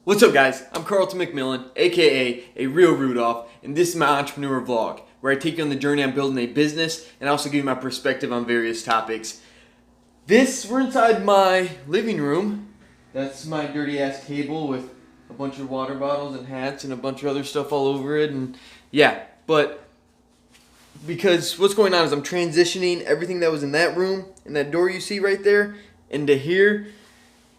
What's up guys, I'm Carlton McMillan, aka a real Rudolph, and this is my entrepreneur vlog, where I take you on the journey on building a business and also give you my perspective on various topics. We're inside my living room. That's my dirty ass table with a bunch of water bottles and hats and a bunch of other stuff all over it, and yeah, but because what's going on is I'm transitioning everything that was in that room and that door you see right there into here,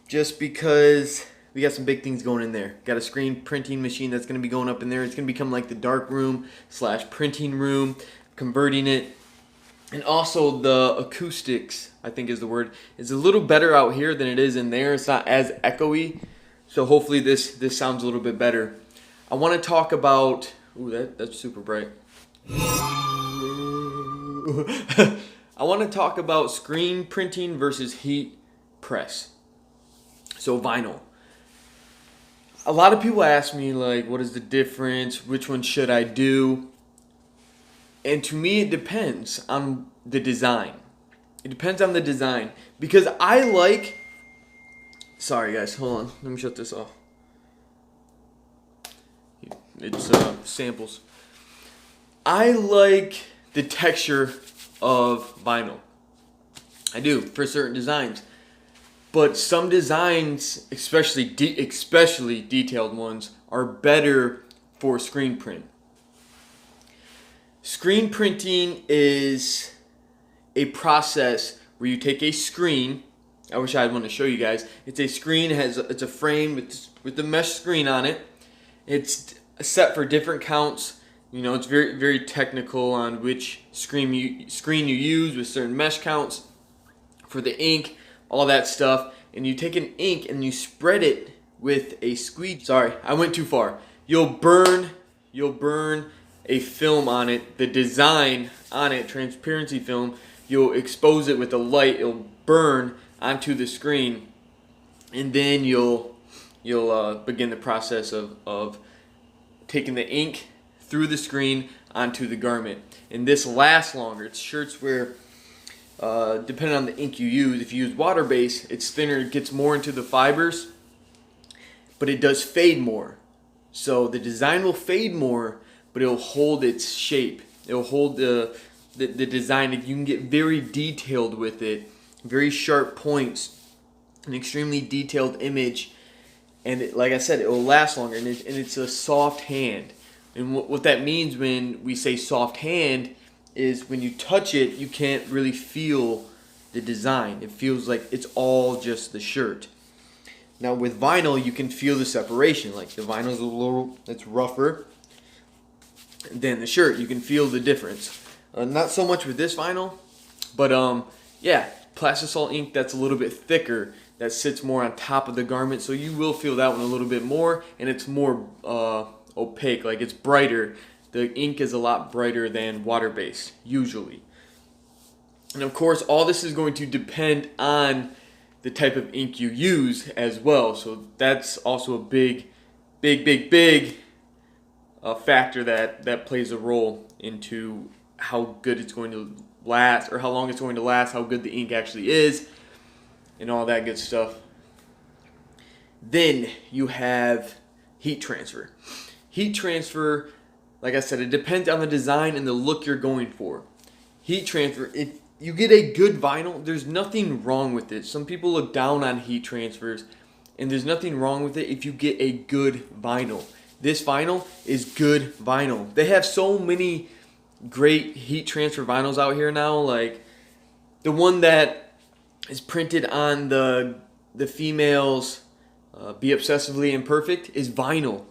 just because we got some big things going in there. Got a screen printing machine that's going to be going up in there. It's going to become like the dark room / printing room, converting it. And also the acoustics, I think is the word, is a little better out here than it is in there. It's not as echoey. So hopefully this sounds a little bit better. I want to talk about, ooh, that's super bright. I want to talk about screen printing versus heat press. So vinyl. A lot of people ask me, like, what is the difference? Which one should I do? And to me, it depends on the design. It depends on the design. Because I like... Sorry, guys. Hold on. Let me shut this off. It's samples. I like the texture of vinyl. I do, for certain designs. But some designs, especially detailed ones, are better for screen print. Screen printing is a process where you take a screen. I wish I had one to show you guys. It's a screen, it's a frame with the mesh screen on it. It's set for different counts. You know, it's very, very technical on which screen you use with certain mesh counts for the ink. All that stuff, and you take an ink and you spread it with a squeegee. Sorry, I went too far. You'll burn a film on it, the design on it, transparency film. You'll expose it with a light. It'll burn onto the screen, and then you'll begin the process of taking the ink through the screen onto the garment. And this lasts longer. It's shirts where depending on the ink you use, if you use water-based, it's thinner, it gets more into the fibers, but it does fade more. So the design will fade more, but it'll hold its shape. It'll hold the design. You can get very detailed with it, very sharp points, an extremely detailed image, and like I said, it will last longer, and it's a soft hand. And what that means when we say soft hand is when you touch it, you can't really feel the design. It feels like it's all just the shirt. Now with vinyl, you can feel the separation. Like the vinyl's a little, it's rougher than the shirt. You can feel the difference. Not so much with this vinyl, but yeah, plastisol ink that's a little bit thicker, that sits more on top of the garment, so you will feel that one a little bit more, and it's more opaque, like it's brighter. The ink is a lot brighter than water-based, usually. And of course, all this is going to depend on the type of ink you use as well. So that's also a big factor that plays a role into how good it's going to last, or how long it's going to last, how good the ink actually is, and all that good stuff. Then you have heat transfer. Heat transfer, like I said, it depends on the design and the look you're going for. Heat transfer, if you get a good vinyl, there's nothing wrong with it. Some people look down on heat transfers, and there's nothing wrong with it if you get a good vinyl. This vinyl is good vinyl. They have so many great heat transfer vinyls out here now. Like the one that is printed on the females Be Obsessively Imperfect is vinyl.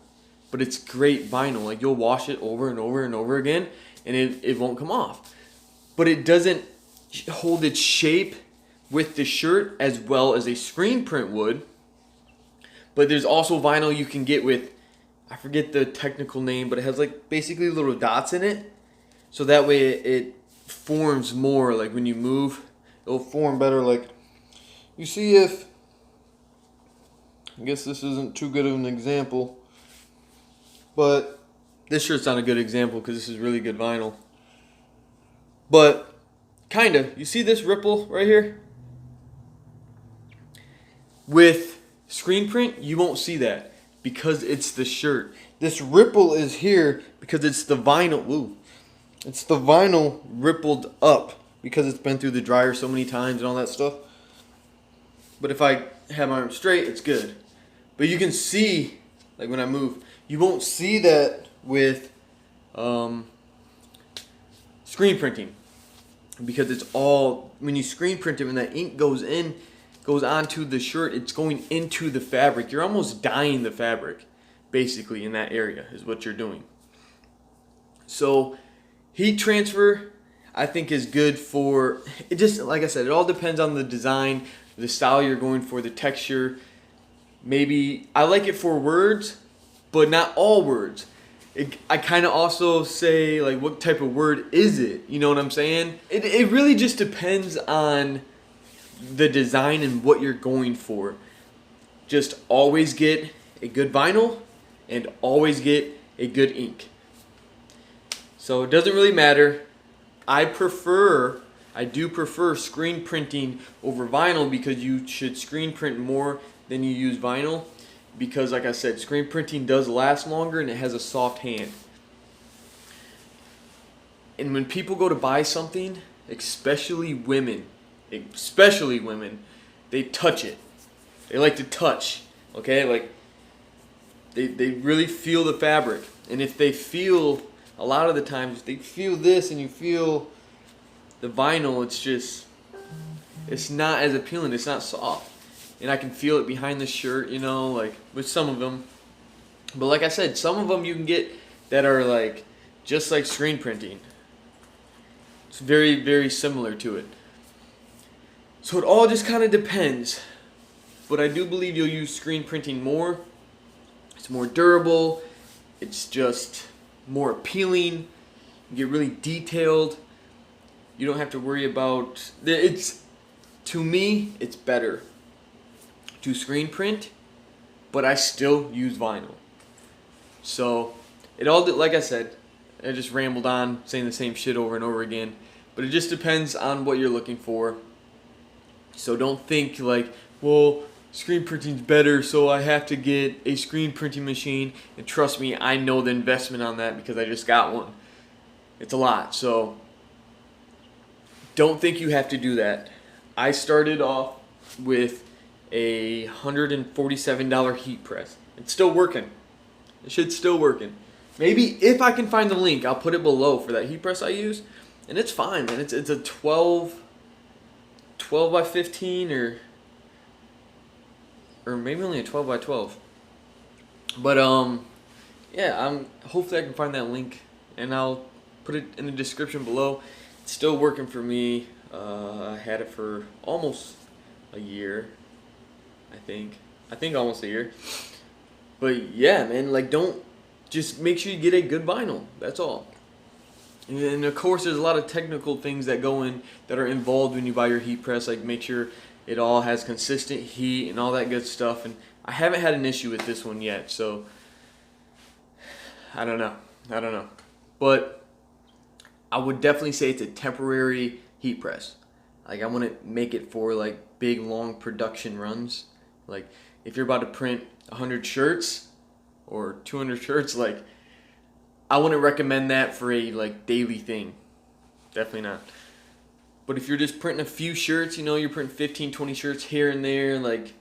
But it's great vinyl. Like you'll wash it over and over and over again, and it won't come off. But it doesn't hold its shape with the shirt as well as a screen print would. But there's also vinyl you can get with, I forget the technical name, but it has like basically little dots in it. So that way it forms more. Like when you move, it'll form better. Like you see, if I guess this isn't too good of an example, but this shirt's not a good example because this is really good vinyl. But kinda, you see this ripple right here? With screen print, you won't see that because it's the shirt. This ripple is here because it's the vinyl. Ooh. It's the vinyl rippled up because it's been through the dryer so many times and all that stuff. But if I have my arm straight, it's good. But you can see, like when I move, you won't see that with screen printing, because it's all, when you screen print it, when that ink goes onto the shirt, it's going into the fabric. You're almost dyeing the fabric, basically, in that area is what you're doing. So heat transfer, I think, is good for, it just, like I said, it all depends on the design, the style you're going for, the texture. Maybe, I like it for words, but not all words. I kind of also say, like, what type of word is it? You know what I'm saying? It really just depends on the design and what you're going for. Just always get a good vinyl and always get a good ink. So it doesn't really matter. I do prefer screen printing over vinyl, because you should screen print more than you use vinyl. Because, like I said, screen printing does last longer and it has a soft hand. And when people go to buy something, especially women, they touch it. They like to touch, okay? Like, they really feel the fabric. And if they feel, a lot of the times, if they feel this and you feel the vinyl, it's not as appealing, it's not soft. And I can feel it behind the shirt, you know, like with some of them. But like I said, some of them you can get that are like just like screen printing. It's very, very similar to it. So it all just kind of depends. But I do believe you'll use screen printing more. It's more durable. It's just more appealing. You get really detailed. You don't have to worry about, to me, it's better to screen print, but I still use vinyl. So it all, like I said, I just rambled on saying the same shit over and over again, but it just depends on what you're looking for. So don't think like, well, screen printing's better, so I have to get a screen printing machine. And trust me, I know the investment on that because I just got one. It's a lot, so don't think you have to do that. I started off with a $147 heat press. It's still working. It should still working. Maybe if I can find the link, I'll put it below for that heat press I use. And it's fine, man. It's a 12 by 15 or maybe only a 12 by 12. But yeah, hopefully I can find that link and I'll put it in the description below. It's still working for me. I had it for almost a year. I think almost a year. But yeah, man, like, just make sure you get a good vinyl. That's all. And of course, there's a lot of technical things that are involved when you buy your heat press. Like, make sure it all has consistent heat and all that good stuff. And I haven't had an issue with this one yet, so I don't know. But I would definitely say it's a temporary heat press. Like, I want to make it for like big, long production runs. Like, if you're about to print 100 shirts or 200 shirts, like, I wouldn't recommend that for a like daily thing. Definitely not. But if you're just printing a few shirts, you know, you're printing 15, 20 shirts here and there, like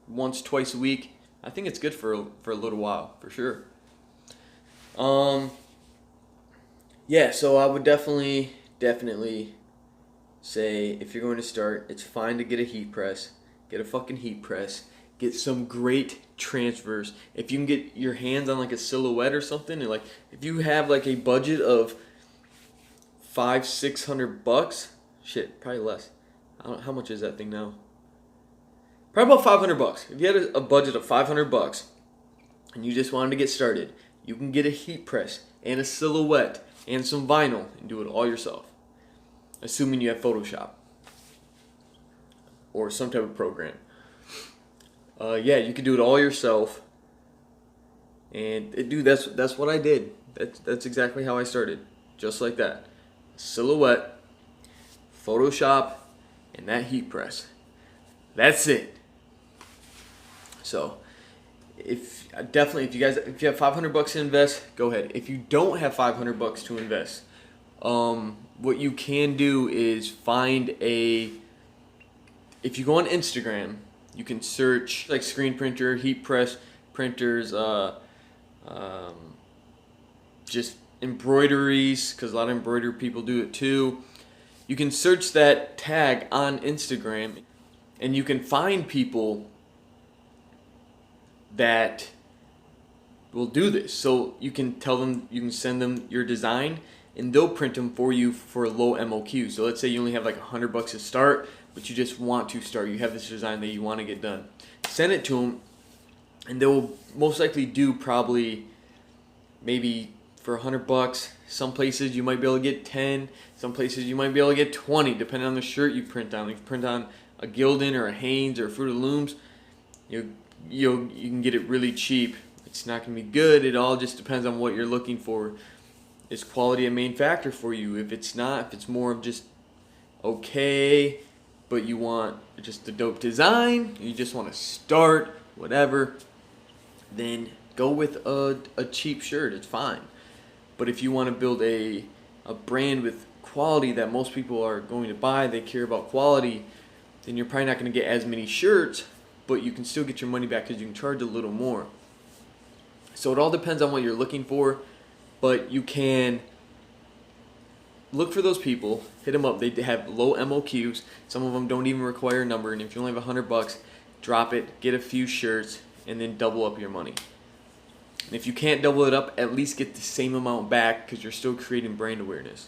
once, twice a week, I think it's good for a little while, for sure. Yeah, so I would definitely say, if you're going to start, it's fine to get a heat press. Get a fucking heat press. Get some great transfers. If you can get your hands on like a silhouette or something, and like if you have like a budget of $500-600, shit, probably less. I don't know, how much is that thing now? Probably about $500. If you had a budget of $500 and you just wanted to get started, you can get a heat press and a silhouette and some vinyl and do it all yourself. Assuming you have Photoshop or some type of program. Yeah, you can do it all yourself. And dude, that's what I did. That's exactly how I started. Just like that. Silhouette, Photoshop, and that heat press. That's it. So, if you have $500 to invest, go ahead. If you don't have $500 to invest, what you can do is if you go on Instagram, you can search like screen printer, heat press printers, just embroideries, because a lot of embroidery people do it too. You can search that tag on Instagram, and you can find people that will do this. So you can send them your design, and they'll print them for you for low MOQ. So let's say you only have like $100 to start, but you just want to start. You have this design that you want to get done. Send it to them, and they will most likely do probably maybe for $100. Some places you might be able to get 10. Some places you might be able to get 20, depending on the shirt you print on. If you print on a Gildan or a Hanes or a Fruit of the Looms, you can get it really cheap. It's not going to be good. It all just depends on what you're looking for. Is quality a main factor for you? If it's not, if it's more of just okay, but you want just a dope design, you just want to start, whatever, then go with a cheap shirt. It's fine. But if you want to build a brand with quality that most people are going to buy, they care about quality, then you're probably not going to get as many shirts, but you can still get your money back because you can charge a little more. So it all depends on what you're looking for, but you can look for those people, hit them up. They have low MOQs. Some of them don't even require a number, and if you only have $100, drop it, get a few shirts, and then double up your money. And if you can't double it up, at least get the same amount back, because you're still creating brand awareness.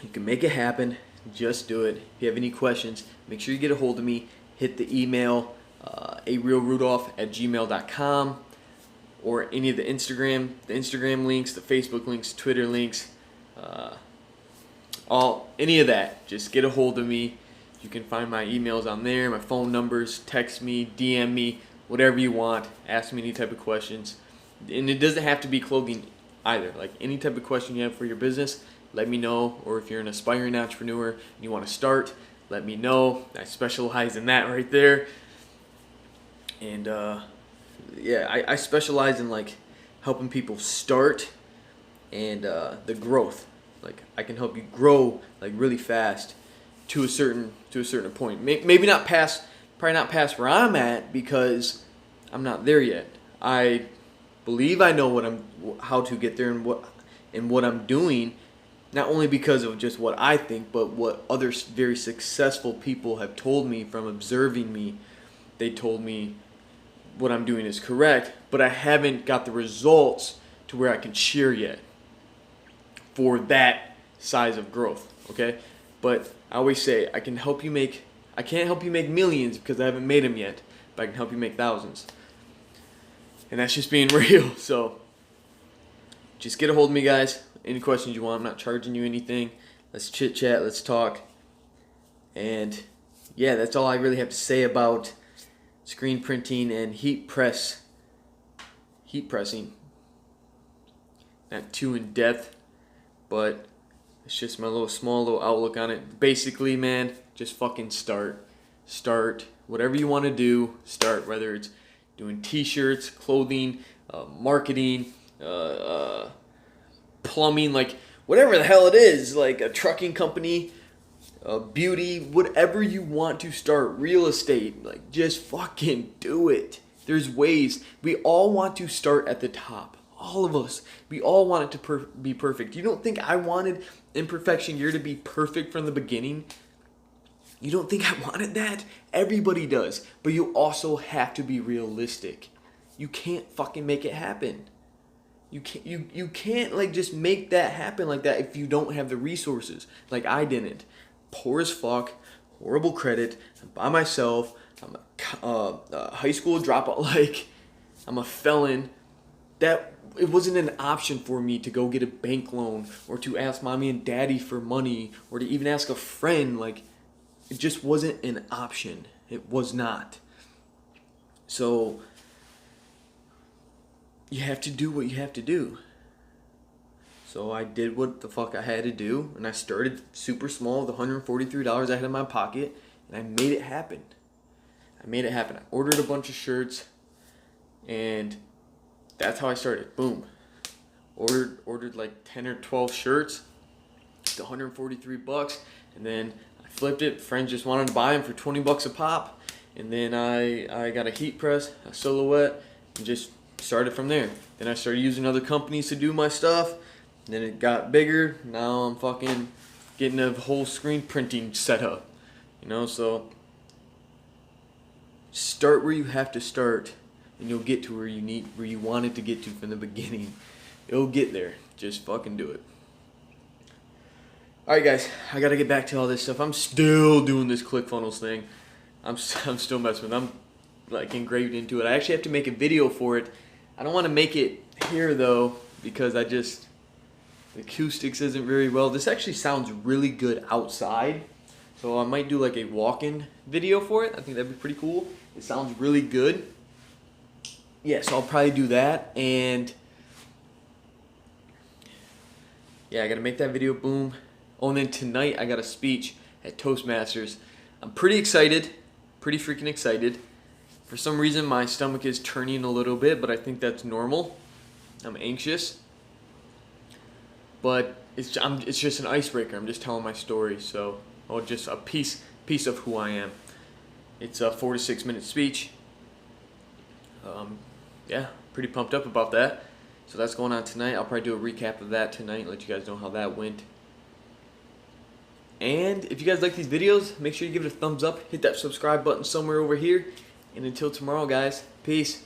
You can make it happen. Just do it. If you have any questions, make sure you get a hold of me. Hit the email, arealrudolph@gmail.com, or any of the Instagram links, the Facebook links, Twitter links, any of that. Just get a hold of me. You can find my emails on there, my phone numbers. Text me, DM me, whatever you want. Ask me any type of questions, and it doesn't have to be clothing either. Like any type of question you have for your business, let me know. Or if you're an aspiring entrepreneur and you want to start, let me know. I specialize in that right there. And I specialize in like helping people start and the growth. Like I can help you grow like really fast to a certain point. Maybe not past, probably not past where I'm at, because I'm not there yet. I believe I know how to get there and what I'm doing. Not only because of just what I think, but what other very successful people have told me from observing me. They told me what I'm doing is correct, but I haven't got the results to where I can share yet for that size of growth, okay? But I always say I can't help you make millions because I haven't made them yet, but I can help you make thousands. And that's just being real. So just get a hold of me, guys. Any questions you want. I'm not charging you anything. Let's chit chat. Let's talk. And yeah, that's all I really have to say about screen printing and heat pressing. Not too in depth, but it's just my small little outlook on it. Basically, man, just fucking start. Start whatever you want to do. Start, whether it's doing t-shirts, clothing, marketing, plumbing, like whatever the hell it is, like a trucking company, beauty, whatever you want to start, real estate, like just fucking do it. There's ways. We all want to start at the top. All of us. We all want it to be perfect. You don't think I wanted Imperfection Gear to be perfect from the beginning? You don't think I wanted that? Everybody does. But you also have to be realistic. You can't fucking make it happen. You can't like just make that happen like that if you don't have the resources. Like I didn't. Poor as fuck, horrible credit. I'm by myself. I'm a high school dropout. Like I'm a felon. That it wasn't an option for me to go get a bank loan or to ask mommy and daddy for money or to even ask a friend. Like it just wasn't an option. It was not. So you have to do what you have to do. So I did what the fuck I had to do, and I started super small with $143 I had in my pocket, and I made it happen. I ordered a bunch of shirts, And that's how I started. Boom. Ordered like 10 or 12 shirts. It's $143, and then I flipped it. Friends just wanted to buy them for $20 a pop, and then I got a heat press, a silhouette, and just started from there. Then I started using other companies to do my stuff. And then it got bigger. Now I'm fucking getting a whole screen printing setup. You know, so start where you have to start, and you'll get to where you wanted to get to from the beginning. It'll get there. Just fucking do it. Alright guys, I gotta get back to all this stuff. I'm still doing this ClickFunnels thing. I'm still messing with it. I'm like engraved into it. I actually have to make a video for it. I don't want to make it here though, because the acoustics isn't very well. This actually sounds really good outside. So I might do like a walk-in video for it. I think that'd be pretty cool. It sounds really good. Yeah, so I'll probably do that. And yeah, I gotta make that video. Boom. Oh, and then tonight I got a speech at Toastmasters. I'm pretty excited. Pretty freaking excited. For some reason my stomach is turning a little bit, but I think that's normal. I'm anxious. But it's just an icebreaker. I'm just telling my story. So, just a piece of who I am. It's a 4 to 6 minute speech. Yeah, pretty pumped up about that. So that's going on tonight. I'll probably do a recap of that tonight, let you guys know how that went. And if you guys like these videos, make sure you give it a thumbs up, hit that subscribe button somewhere over here. And until tomorrow, guys, peace.